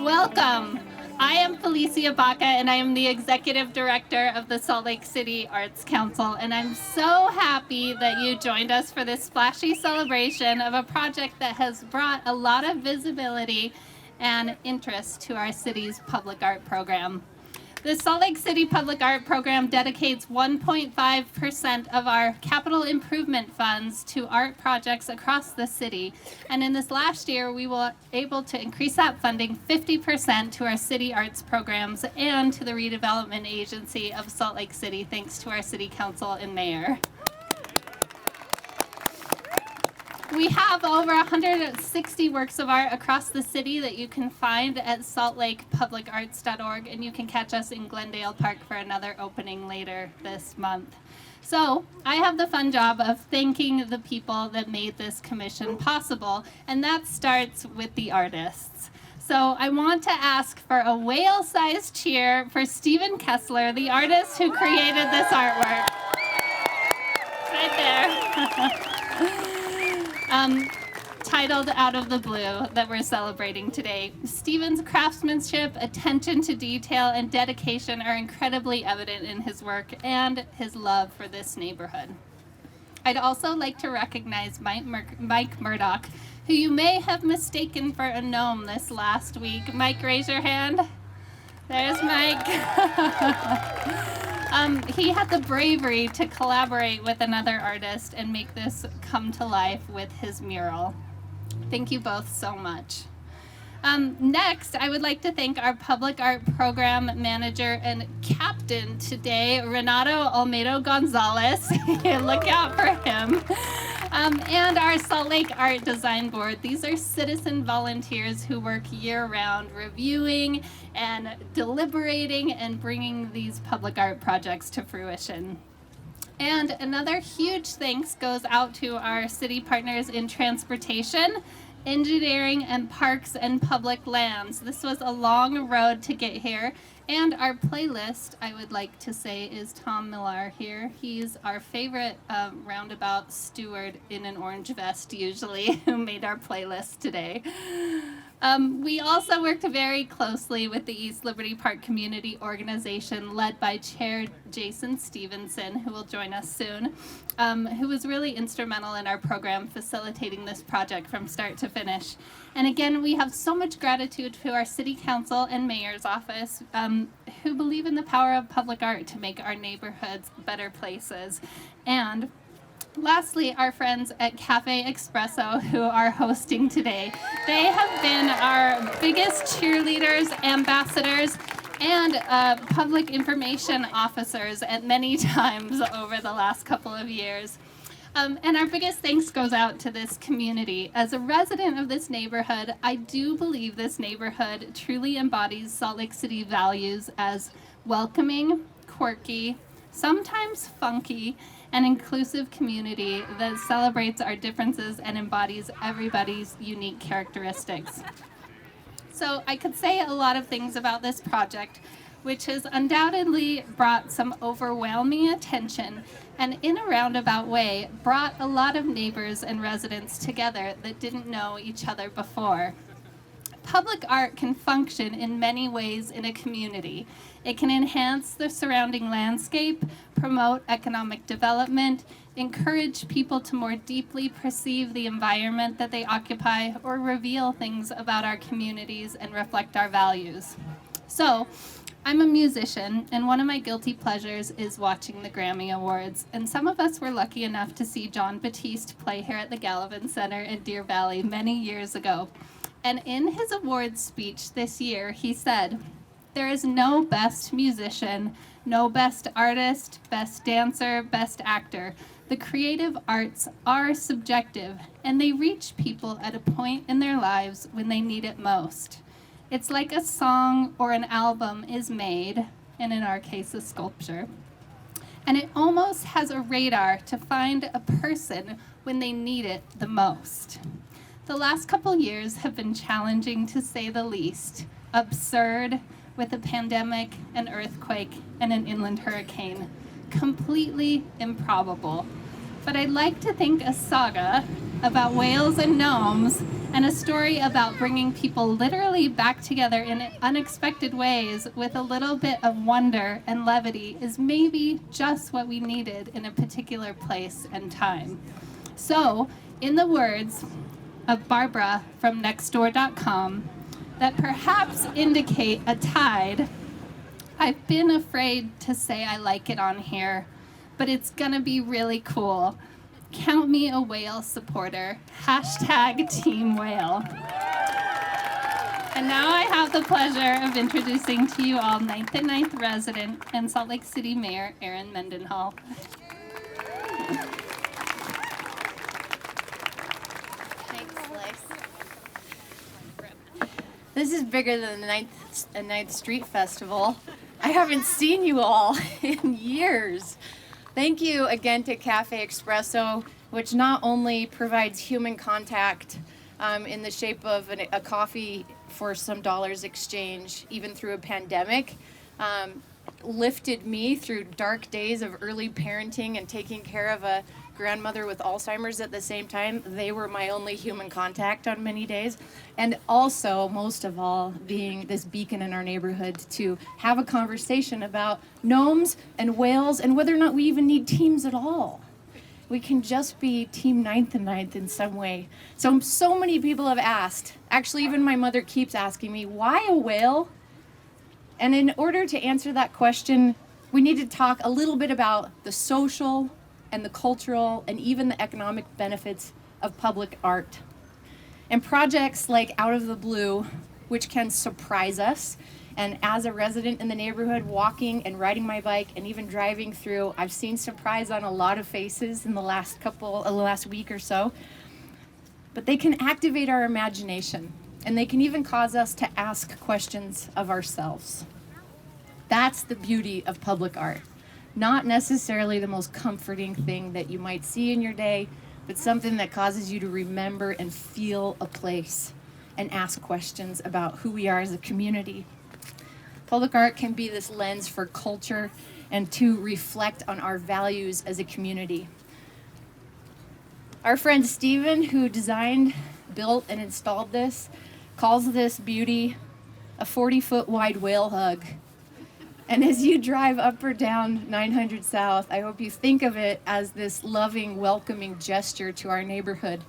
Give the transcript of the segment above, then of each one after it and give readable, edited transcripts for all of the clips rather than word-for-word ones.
Welcome. I am Felicia Baca, and I am the Executive Director of the Salt Lake City Arts Council, and I'm so happy that you joined us for this splashy celebration of a project that has brought a lot of visibility and interest to our city's public art program. The Salt Lake City Public Art Program dedicates 1.5% of our capital improvement funds to art projects across the city. And in this last year, we were able to increase that funding 50% to our city arts programs and to the redevelopment agency of Salt Lake City, thanks to our city council and mayor. We have over 160 works of art across the city that you can find at saltlakepublicarts.org, and you can catch us in Glendale Park for another opening later this month. So I have the fun job of thanking the people that made this commission possible, and that starts with the artists. So I want to ask for a whale-sized cheer for Stephen Kesler, the artist who created this artwork. Right there. Titled Out of the Blue, that we're celebrating today. Stephen's craftsmanship, attention to detail, and dedication are incredibly evident in his work and his love for this neighborhood. I'd also like to recognize Mike Murdock, who you may have mistaken for a gnome this last week. Mike, raise your hand. There's Mike. He had the bravery to collaborate with another artist and make this come to life with his mural. Thank you both so much. Next, I would like to thank our public art program manager and captain today, Renato Almeida Gonzalez. Look out for him. And our Salt Lake Art Design Board. These are citizen volunteers who work year-round reviewing and deliberating and bringing these public art projects to fruition. And another huge thanks goes out to our city partners in transportation, engineering, and parks and public lands. This was a long road to get here. And our playlist, I would like to say, is Tom Millar here. He's our favorite roundabout steward in an orange vest, usually, who made our playlist today. We also worked very closely with the East Liberty Park Community Organization, led by Chair Jason Stevenson, who will join us soon, who was really instrumental in our program facilitating this project from start to finish. And again, we have so much gratitude to our City Council and Mayor's Office, who believe in the power of public art to make our neighborhoods better places. And lastly, our friends at Cafe Espresso, who are hosting today. They have been our biggest cheerleaders, ambassadors, and public information officers at many times over the last couple of years. And our biggest thanks goes out to this community. As a resident of this neighborhood, I do believe this neighborhood truly embodies Salt Lake City values as welcoming, quirky, sometimes funky, an inclusive community that celebrates our differences and embodies everybody's unique characteristics. So I could say a lot of things about this project, which has undoubtedly brought some overwhelming attention and in a roundabout way brought a lot of neighbors and residents together that didn't know each other before. Public art can function in many ways in a community. It can enhance the surrounding landscape, promote economic development, encourage people to more deeply perceive the environment that they occupy, or reveal things about our communities and reflect our values. So, I'm a musician, and one of my guilty pleasures is watching the Grammy Awards. And some of us were lucky enough to see Jon Batiste play here at the Gallivan Center in Deer Valley many years ago. And in his awards speech this year, he said, "There is no best musician, no best artist, best dancer, best actor. The creative arts are subjective, and they reach people at a point in their lives when they need it most. It's like a song or an album is made, and in our case, a sculpture, and it almost has a radar to find a person when they need it the most. The last couple years have been challenging, to say the least, absurd, with a pandemic, an earthquake, and an inland hurricane. Completely improbable. but I'd like to think a saga about whales and gnomes and a story about bringing people literally back together in unexpected ways with a little bit of wonder and levity is maybe just what we needed in a particular place and time. So, in the words of Barbara from nextdoor.com, that perhaps indicate a tide, I've been afraid to say I like it on here, but it's gonna be really cool. Count me a whale supporter. #Team Whale. And now I have the pleasure of introducing to you all 9th and 9th resident and Salt Lake City Mayor Erin Mendenhall. Thanks, Lex. This is bigger than the 9th Street Festival. I haven't seen you all in years. Thank you again to Cafe Espresso, which not only provides human contact in the shape of a coffee for some dollars exchange, even through a pandemic, lifted me through dark days of early parenting and taking care of a grandmother with Alzheimer's at the same time. They were my only human contact on many days. And also, most of all, being this beacon in our neighborhood to have a conversation about gnomes and whales and whether or not we even need teams at all. We can just be Team 9th and 9th in some way. So many people have asked, actually even my mother keeps asking me, why a whale? And in order to answer that question, we need to talk a little bit about the social and the cultural and even the economic benefits of public art. And projects like Out of the Blue, which can surprise us. And as a resident in the neighborhood, walking and riding my bike and even driving through, I've seen surprise on a lot of faces in the last week or so. But they can activate our imagination, and they can even cause us to ask questions of ourselves. That's the beauty of public art. Not necessarily the most comforting thing that you might see in your day, but something that causes you to remember and feel a place and ask questions about who we are as a community. Public art can be this lens for culture and to reflect on our values as a community. Our friend Stephen, who designed, built, and installed this, calls this beauty a 40-foot wide whale hug. And as you drive up or down 900 South, I hope you think of it as this loving, welcoming gesture to our neighborhood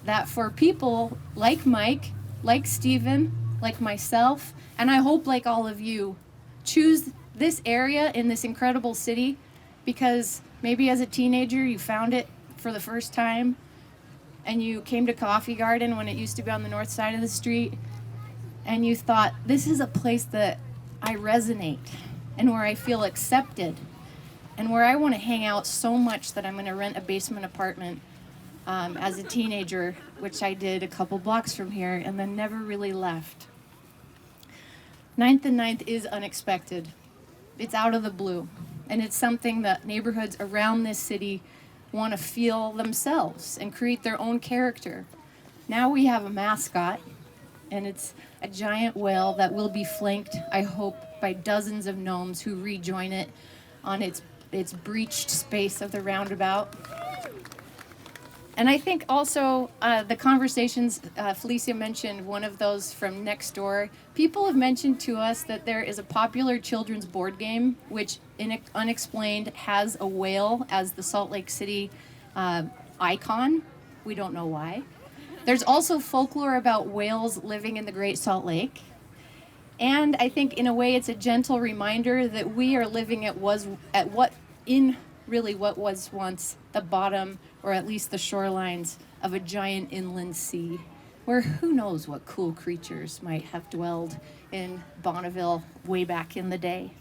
that for people like Mike, like Stephen, like myself, and I hope like all of you, choose this area in this incredible city because maybe as a teenager you found it for the first time and you came to Coffee Garden when it used to be on the north side of the street and you thought, this is a place that I resonate and where I feel accepted and where I want to hang out so much that I'm going to rent a basement apartment as a teenager, which I did a couple blocks from here and then never really left. 9th and 9th is unexpected. It's out of the blue. And it's something that neighborhoods around this city want to feel themselves and create their own character. Now we have a mascot, and it's a giant whale that will be flanked, I hope, by dozens of gnomes who rejoin it on its breached space of the roundabout. And I think also the conversations, Felicia mentioned one of those from next door. People have mentioned to us that there is a popular children's board game, which unexplained has a whale as the Salt Lake City icon. We don't know why. There's also folklore about whales living in the Great Salt Lake. And I think in a way it's a gentle reminder that we are living at what was once the bottom, or at least the shorelines of a giant inland sea, where who knows what cool creatures might have dwelled in Bonneville way back in the day.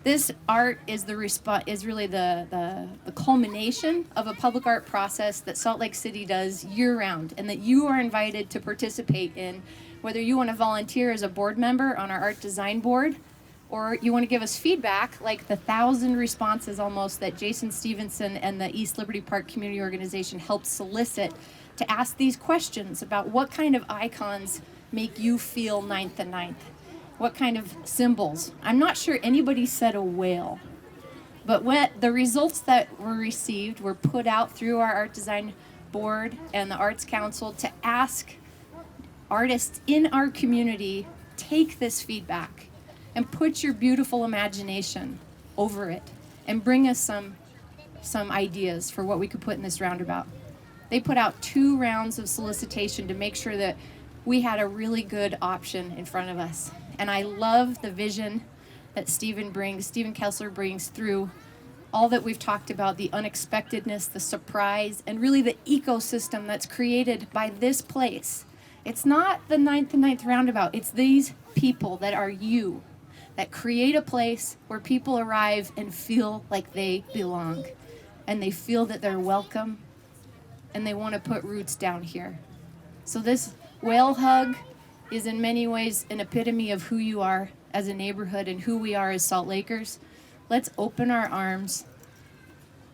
This art is really the culmination of a public art process that Salt Lake City does year-round, and that you are invited to participate in, whether you want to volunteer as a board member on our art design board, or you want to give us feedback, like the 1,000 responses almost that Jason Stevenson and the East Liberty Park Community Organization helped solicit to ask these questions about what kind of icons make you feel 9th and 9th. What kind of symbols? I'm not sure anybody said a whale. But what the results that were received were put out through our art design board and the Arts Council to ask artists in our community, take this feedback and put your beautiful imagination over it and bring us some ideas for what we could put in this roundabout. They put out 2 rounds of solicitation to make sure that we had a really good option in front of us. And I love the vision that Stephen Kesler brings through all that we've talked about, the unexpectedness, the surprise, and really the ecosystem that's created by this place. It's not the 9th roundabout, it's these people that are you, that create a place where people arrive and feel like they belong, and they feel that they're welcome, and they want to put roots down here. So this whale hug is in many ways an epitome of who you are as a neighborhood and who we are as Salt Lakers. Let's open our arms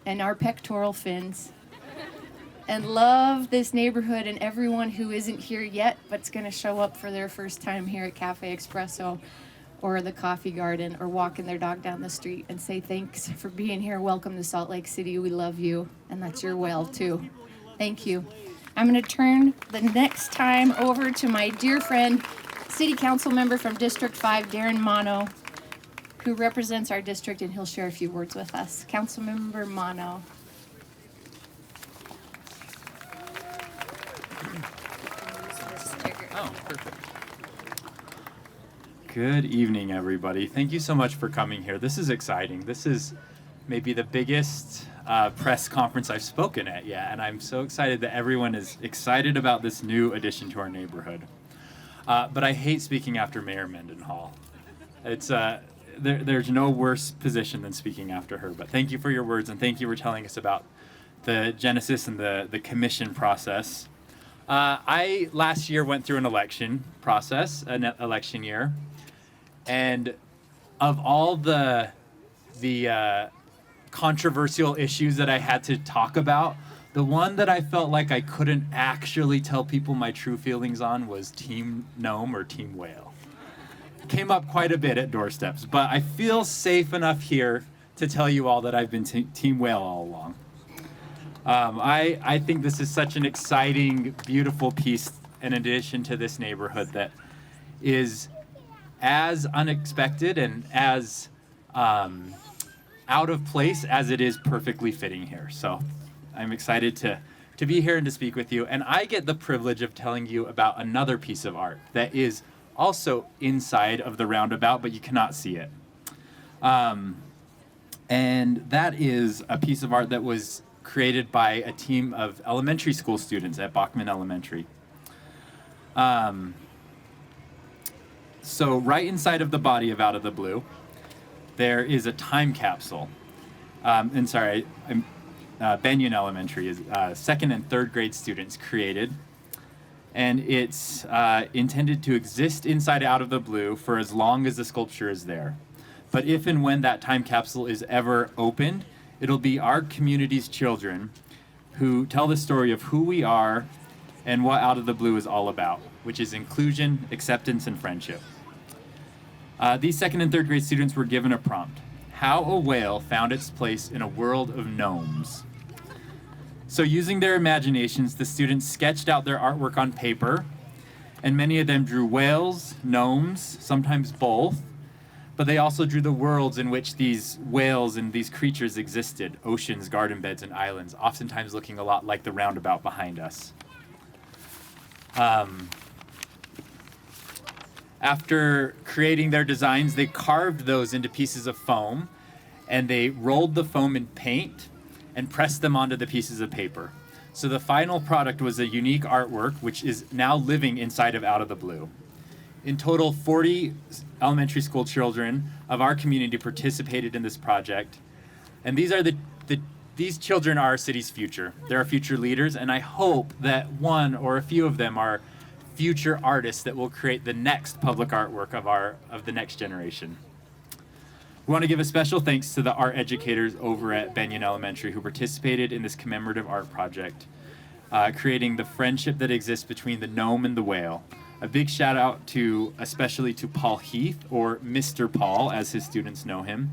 and our pectoral fins and love this neighborhood and everyone who isn't here yet but's going to show up for their first time here at Cafe Espresso or the Coffee Garden or walking their dog down the street and say thanks for being here. Welcome to Salt Lake City. We love you. And that's your whale too. Thank you. I'm going to turn the next time over to my dear friend, City Council member from District 5, Darin Mano, who represents our district, and he'll share a few words with us. Councilmember Mano. Oh, perfect. Good evening, everybody. Thank you so much for coming here. This is exciting. This is maybe the biggest press conference I've spoken at yet, and I'm so excited that everyone is excited about this new addition to our neighborhood. But I hate speaking after Mayor Mendenhall. It's there's no worse position than speaking after her. But thank you for your words, and thank you for telling us about the genesis and the commission process. I last year went through an election year, and of all the controversial issues that I had to talk about, the one that I felt like I couldn't actually tell people my true feelings on was Team Gnome or Team Whale. It came up quite a bit at doorsteps, but I feel safe enough here to tell you all that I've been Team Whale all along. I think this is such an exciting, beautiful piece in addition to this neighborhood that is as unexpected and as out of place as it is perfectly fitting here. So I'm excited to be here and to speak with you. And I get the privilege of telling you about another piece of art that is also inside of the roundabout, but you cannot see it. And that is a piece of art that was created by a team of elementary school students at Bachman Elementary. So right inside of the body of Out of the Blue, there is a time capsule. Benyon Elementary is 2nd and 3rd grade students created. And it's intended to exist inside Out of the Blue for as long as the sculpture is there. But if and when that time capsule is ever opened, it'll be our community's children who tell the story of who we are and what Out of the Blue is all about, which is inclusion, acceptance, and friendship. These 2nd and 3rd grade students were given a prompt: how a whale found its place in a world of gnomes. So using their imaginations, the students sketched out their artwork on paper, and many of them drew whales, gnomes, sometimes both, but they also drew the worlds in which these whales and these creatures existed: oceans, garden beds, and islands, oftentimes looking a lot like the roundabout behind us. After creating their designs, they carved those into pieces of foam, and they rolled the foam in paint and pressed them onto the pieces of paper. So the final product was a unique artwork, which is now living inside of Out of the Blue. In total, 40 elementary school children of our community participated in this project. And these children are our city's future. They're our future leaders, and I hope that one or a few of them are future artists that will create the next public artwork of the next generation. We want to give a special thanks to the art educators over at Benyon Elementary who participated in this commemorative art project, creating the friendship that exists between the gnome and the whale. A big shout out especially to Paul Heath, or Mr. Paul as his students know him,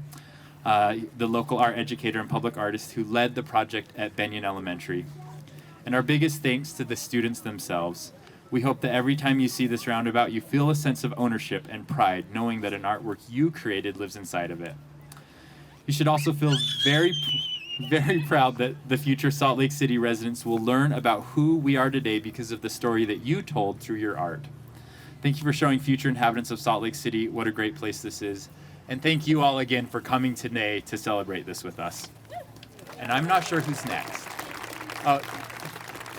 the local art educator and public artist who led the project at Benyon Elementary. And our biggest thanks to the students themselves. We hope that every time you see this roundabout, you feel a sense of ownership and pride, knowing that an artwork you created lives inside of it. You should also feel very proud that the future Salt Lake City residents will learn about who we are today because of the story that you told through your art. Thank you for showing future inhabitants of Salt Lake City what a great place this is. And thank you all again for coming today to celebrate this with us. And I'm not sure who's next.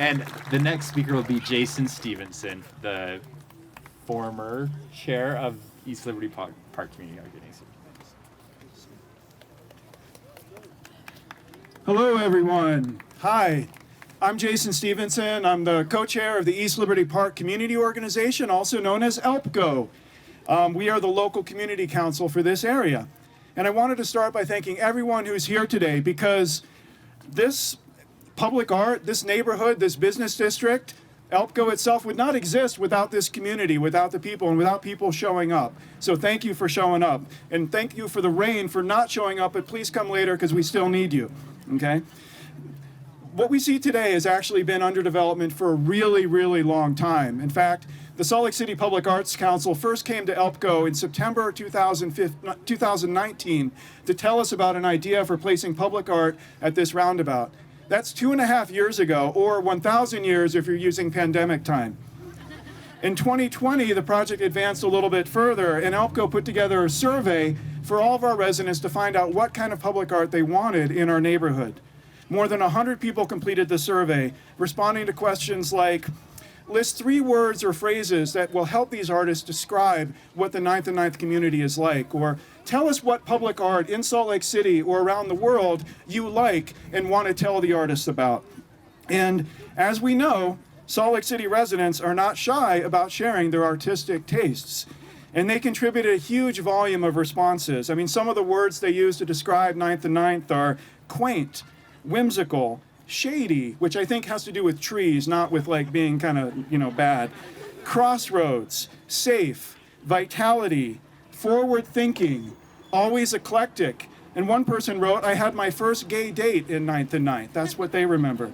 And the next speaker will be Jason Stevenson, the former chair of East Liberty Park Community Organization. Hello, everyone. Hi, I'm Jason Stevenson. I'm the co-chair of the East Liberty Park Community Organization, also known as ELPCO. We are the local community council for this area. And I wanted to start by thanking everyone who's here today, because this public art, this neighborhood, this business district, ELPCO itself would not exist without this community, without the people, and without people showing up. So thank you for showing up. And thank you for the rain for not showing up, but please come later because we still need you, okay? What we see today has actually been under development for a really, really long time. In fact, the Salt Lake City Public Arts Council first came to ELPCO in September 2019 to tell us about an idea for placing public art at this roundabout. That's 2.5 years ago, or 1,000 years if you're using pandemic time. In 2020, the project advanced a little bit further, and ELPCO put together a survey for all of our residents to find out what kind of public art they wanted in our neighborhood. More than 100 people completed the survey, responding to questions like, list 3 words or phrases that will help these artists describe what the 9th and 9th community is like, or tell us what public art in Salt Lake City or around the world you like and want to tell the artists about. And as we know, Salt Lake City residents are not shy about sharing their artistic tastes. And they contributed a huge volume of responses. I mean, some of the words they used to describe 9th and 9th are quaint, whimsical, shady, which I think has to do with trees, not with like being kind of, bad. Crossroads, safe, vitality, forward thinking, always eclectic. And one person wrote, I had my first gay date in 9th and 9th. That's what they remember.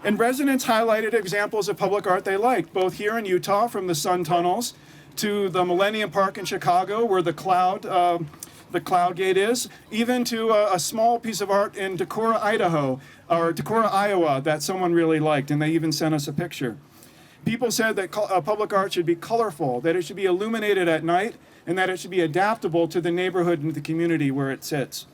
And residents highlighted examples of public art they liked, both here in Utah from the Sun Tunnels to the Millennium Park in Chicago where the Cloud Gate is, even to a small piece of art in Decorah, Iowa that someone really liked, and they even sent us a picture. People said that public art should be colorful, that it should be illuminated at night, and that it should be adaptable to the neighborhood and the community where it sits.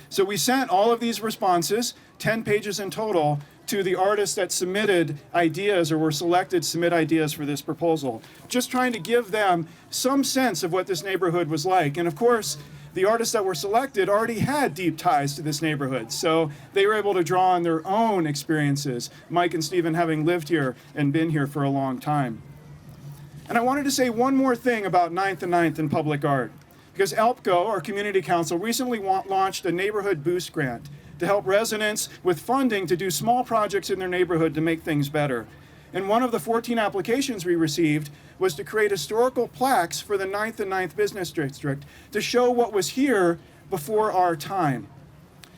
So we sent all of these responses, 10 pages in total, to the artists that submitted ideas or were selected to submit ideas for this proposal, just trying to give them some sense of what this neighborhood was like. And of course, the artists that were selected already had deep ties to this neighborhood, so they were able to draw on their own experiences, Mike and Stephen having lived here and been here for a long time. And I wanted to say one more thing about 9th and 9th in public art, because ELPCO, our community council, recently launched a neighborhood boost grant to help residents with funding to do small projects in their neighborhood to make things better. And one of the 14 applications we received was to create historical plaques for the 9th and 9th Business District to show what was here before our time.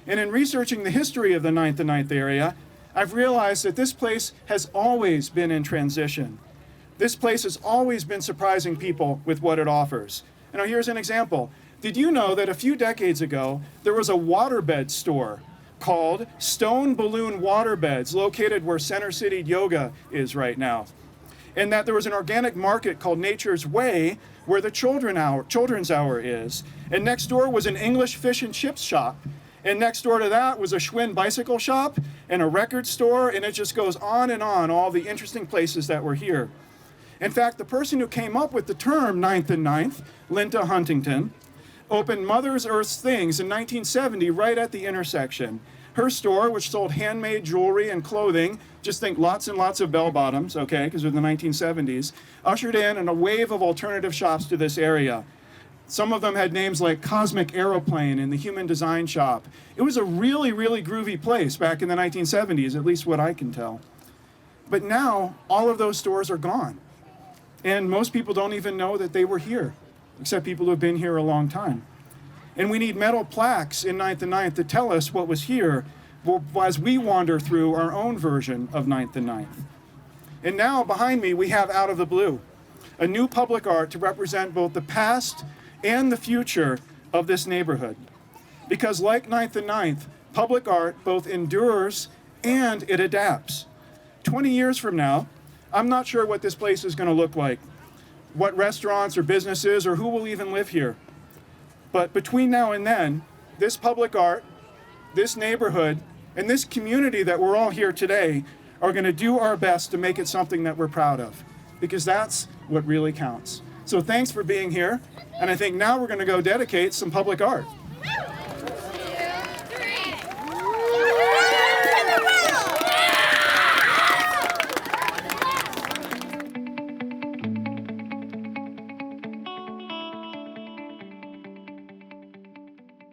And in researching the history of the 9th and 9th area, I've realized that this place has always been in transition. This place has always been surprising people with what it offers. Now here's an example. Did you know that a few decades ago, there was a waterbed store called Stone Balloon Waterbeds, located where Center City Yoga is right now? And that there was an organic market called Nature's Way, where the Children's Hour is. And next door was an English fish and chips shop. And next door to that was a Schwinn bicycle shop and a record store, and it just goes on, all the interesting places that were here. In fact, the person who came up with the term 9th and 9th, Linda Huntington, opened Mother's Earth's Things in 1970 right at the intersection. Her store, which sold handmade jewelry and clothing, just think lots and lots of bell-bottoms, okay, because of the 1970s, ushered in a wave of alternative shops to this area. Some of them had names like Cosmic Aeroplane and the Human Design Shop. It was a really, really groovy place back in the 1970s, at least what I can tell. But now, all of those stores are gone. And most people don't even know that they were here, except people who have been here a long time. And we need metal plaques in 9th and 9th to tell us what was here as we wander through our own version of 9th and 9th. And now behind me, we have Out of the Blue, a new public art to represent both the past and the future of this neighborhood. Because like 9th and 9th, public art both endures and it adapts. 20 years from now, I'm not sure what this place is going to look like, what restaurants or businesses or who will even live here. But between now and then, this public art, this neighborhood, and this community that we're all here today are going to do our best to make it something that we're proud of, because that's what really counts. So thanks for being here, and I think now we're going to go dedicate some public art.